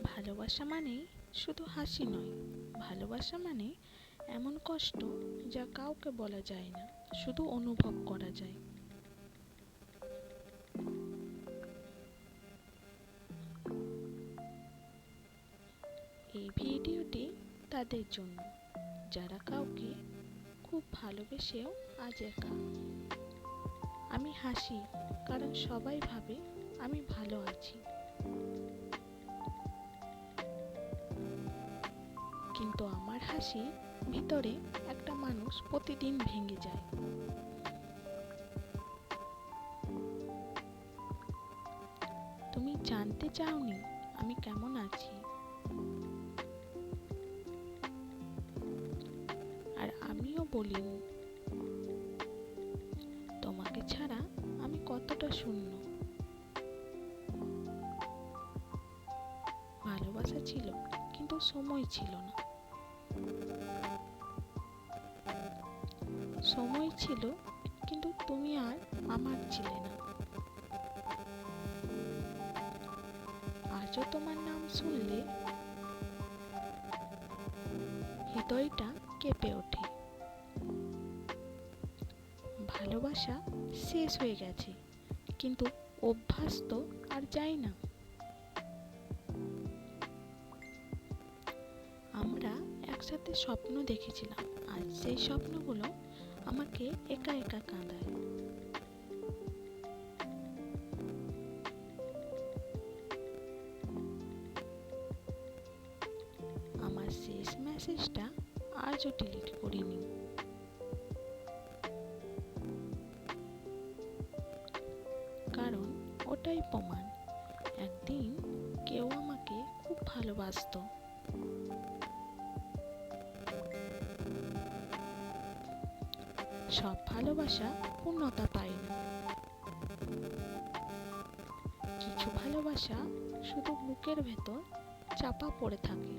ভালোবাসা মানেই শুধু হাসি নয়, ভালোবাসা মানে এমন কষ্ট যা কাউকে বলা যায় না, শুধু অনুভব করা যায়। এই ভিডিওটি তাদের জন্য যারা কাউকে খুব ভালোবেসেও আজ একা। আমি হাসি কারণ সবাই ভাবে আমি ভালো আছি, কিন্তু আমার হাসি ভিতরে একটা মানুষ প্রতিদিন ভেঙে যায়। তুমি জানতে চাওনি আমি কেমন আছি, আর আমিও বলিনি তোমাকে ছাড়া আমি কতটা শূন্য। ভালোবাসা ছিল কিন্তু সময় ছিল না, সময় ছিল কিন্তু তুমি আর আমার ছিলে না। আজও তোমার নাম শুনলে হৃদয়টা কেঁপে ওঠে। ভালোবাসা শেষ হয়ে গেছে, কিন্তু অভ্যাস তো আর যায় না। আমরা একসাথে স্বপ্ন দেখেছিলাম, আর সেই স্বপ্নগুলো আমাকে একা একা কাঁদায়। আমার শেষ মেসেজটা আজও ডিলিট করিনি, কারণ ওটাই প্রমাণ একদিন কেউ আমাকে খুব ভালোবাসতো। সব ভালোবাসা পূর্ণতা পায় না, কিছু ভালোবাসা শুধু বুকের ভেতর চাপা পড়ে থাকে।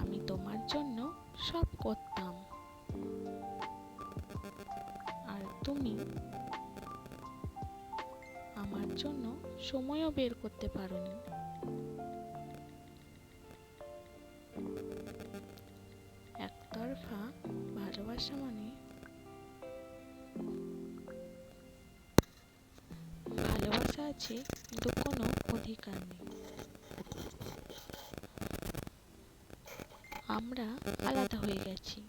আমি তোমার জন্য সব করতাম, আর তুমি আমার জন্য সময়ও বের করতে পারোনি। একতরফা ভালোবাসা মানে ভালোবাসা আছে কিন্তু কোনো অধিকার নেই। আমরা আলাদা হয়ে গেছি,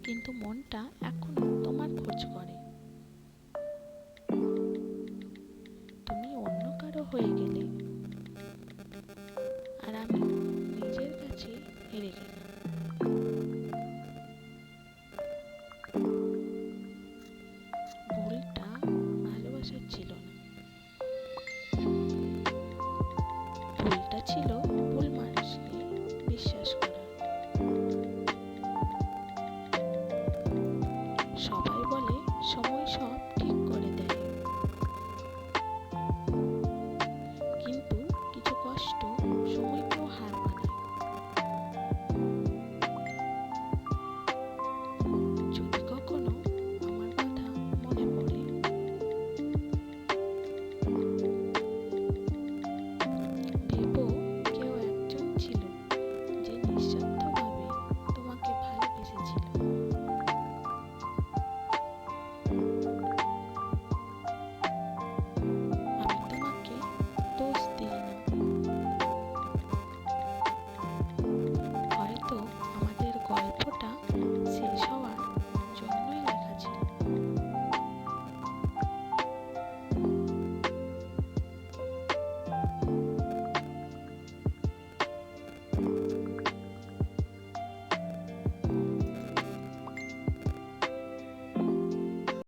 কিন্তু মনটা এক